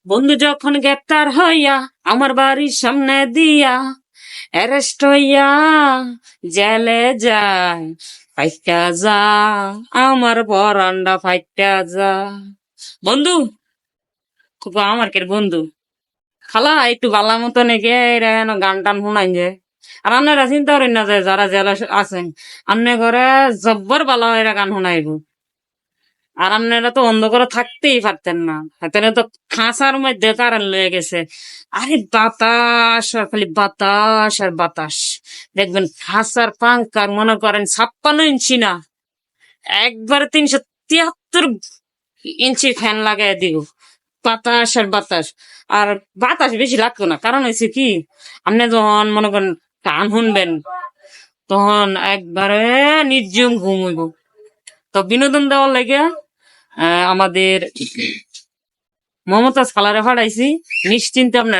বন্ধু যখন গ্রেপ্তার হইয়া আমার বাড়ির সামনে দিয়া অ্যারেস্ট হইয়া জেলে যায়, ফাইটা যা আমার পরান্ডা ফাইটা যা। বন্ধু, খুব আমার কে বন্ধু খালা একটু বালা মতো নাকি গান টান শুনাই যে। আর আপনারা চিন্তা করেন না যে যারা জেলা আছেন আপনি ঘরে জব্বর বালা এরা গান শুনাইব। আর আপনারা তো অন্ধকারে থাকতেই পারতেন না, এখানে তো খাঁচার মধ্যে কারেন্ট লয়ে গেছে। আরে বাতাস আর খালি বাতাস আর বাতাস। দেখবেন খাঁচার পাঙ্কার মনে করেন 56 ইঞ্চি না, একবারে 373 ইঞ্চির ফ্যান লাগাই দিব। বাতাস আর বাতাস। আর বাতাস বেশি লাগতো না, কারণ হয়েছে কি, আপনি যখন মনে করেন গান শুনবেন তখন একবারে নির্জুম ঘুম হইব। তো বিনোদন দেওয়ার লাগে আমাদের মমতাজ খালারে ফাটাইছি, নিশ্চিন্তে আপনার